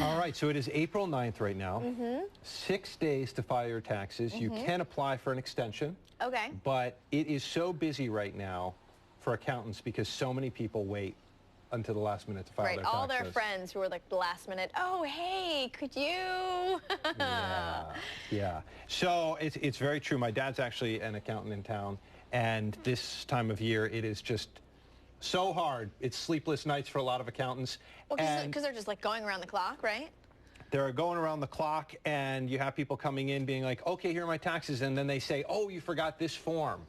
All right, so it is April 9th right now. 6 days to file your taxes. You can apply for an extension. Okay. But it is so busy right now for accountants because so many people wait until the last minute to file their taxes. All their friends who are like the last minute, oh, hey, could you? Yeah. So it's very true. My dad's actually an accountant in town, and this time of year it is just so hard. It's sleepless nights for a lot of accountants. Well, because they're just like going around the clock, right? They're going around the clock, and you have people coming in being like, okay, here are my taxes, and then they say, oh, you forgot this form.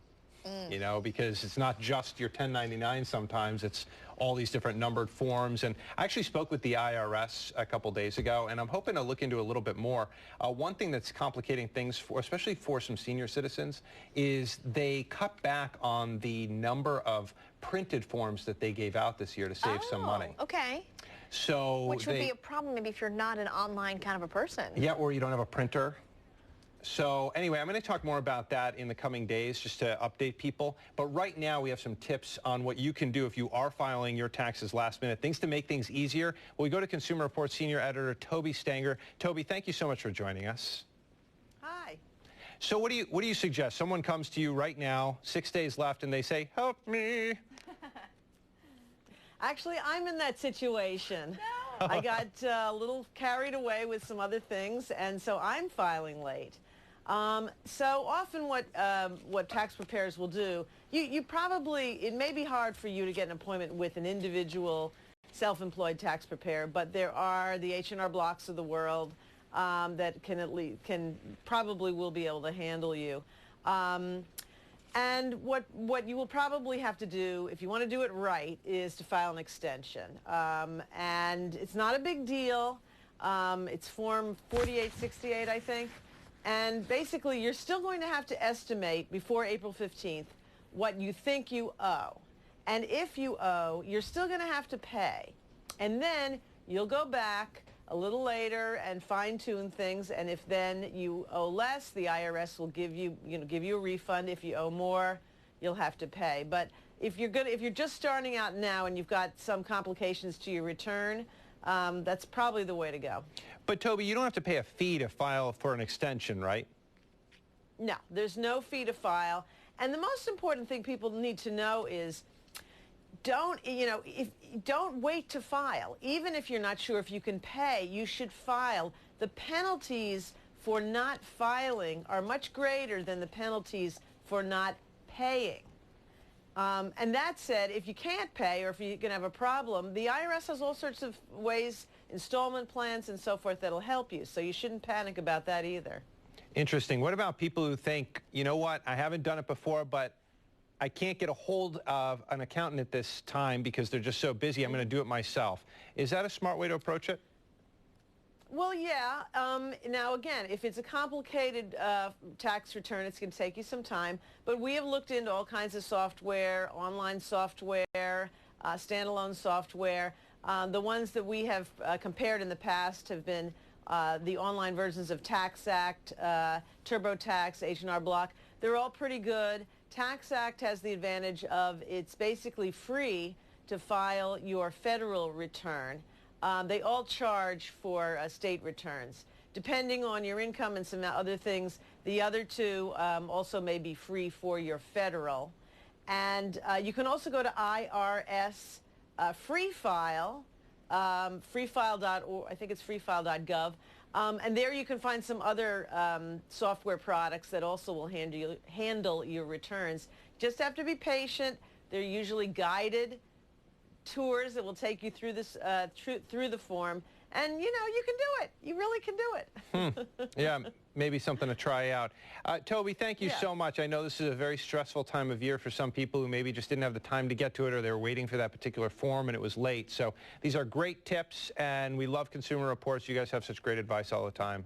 You know, because it's not just your 1099 sometimes, it's all these different numbered forms. And I actually spoke with the IRS a couple days ago, and I'm hoping to look into a little bit more. One thing that's complicating things, especially for some senior citizens, is they cut back on the number of printed forms that they gave out this year to save some money. Okay. So which would be a problem maybe if you're not an online kind of a person. Yeah, or you don't have a printer. So anyway, I'm going to talk more about that in the coming days just to update people. But right now we have some tips on what you can do if you are filing your taxes last minute, things to make things easier. Well, we go to Consumer Reports Senior Editor Tobie Stanger. Tobie, thank you so much for joining us. Hi. So what do you suggest? Someone comes to you right now, 6 days left, and they say, help me. Actually, I'm in that situation. No. I got a little carried away with some other things, and so I'm filing late. So often what tax preparers will do, it may be hard for you to get an appointment with an individual self-employed tax preparer, but there are the H&R Blocks of the world that probably will be able to handle you. And what you will probably have to do, if you want to do it right, is to file an extension. And it's not a big deal. It's Form 4868, I think. And basically, you're still going to have to estimate before April 15th what you think you owe. And if you owe, you're still going to have to pay. And then you'll go back a little later and fine-tune things. And if then you owe less, the IRS will give you a refund. If you owe more, you'll have to pay. But if you're just starting out now and you've got some complications to your return, that's probably the way to go. But Tobie, you don't have to pay a fee to file for an extension, right? No, there's no fee to file. And the most important thing people need to know is don't wait to file. Even if you're not sure if you can pay, you should file. The penalties for not filing are much greater than the penalties for not paying. And that said, if you can't pay or if you're going to have a problem, the IRS has all sorts of ways, installment plans and so forth, that'll help you. So you shouldn't panic about that either. Interesting. What about people who think, you know what, I haven't done it before, but I can't get a hold of an accountant at this time because they're just so busy, I'm going to do it myself. Is that a smart way to approach it? Well, yeah. Now, again, if it's a complicated tax return, it's going to take you some time. But we have looked into all kinds of software, online software, standalone software. The ones that we have compared in the past have been the online versions of TaxAct, TurboTax, H&R Block. They're all pretty good. TaxAct has the advantage of it's basically free to file your federal return. They all charge for state returns. Depending on your income and some other things, the other two also may be free for your federal. And you can also go to IRS Free File, freefile.org, I think it's freefile.gov. And there you can find some other software products that also will handle your returns. Just have to be patient. They're usually guided tours that will take you through this through the form, and you can do it. You really can do it. Yeah, maybe something to try out. Tobie, thank you so much. I know this is a very stressful time of year for some people who maybe just didn't have the time to get to it, or they were waiting for that particular form and it was late. So these are great tips, and we love Consumer Reports. You guys have such great advice all the time.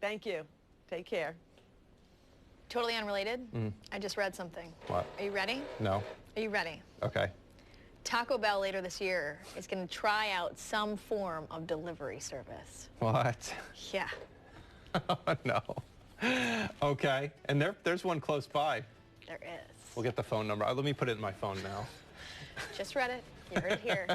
Thank you. Take care. Totally unrelated. I just read something. What? Are you ready? No. Are you ready? Okay. Taco Bell later this year is going to try out some form of delivery service. What? Yeah. Oh, no. Okay. And there's one close by. There is. We'll get the phone number. Let me put it in my phone now. Just read it. You heard it here.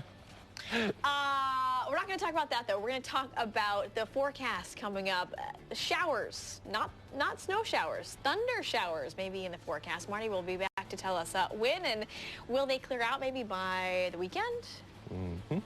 We're not going to talk about that, though. We're going to talk about the forecast coming up. Showers, not snow showers, thunder showers maybe in the forecast. Marty will be back to tell us when, and will they clear out maybe by the weekend? Mm-hmm.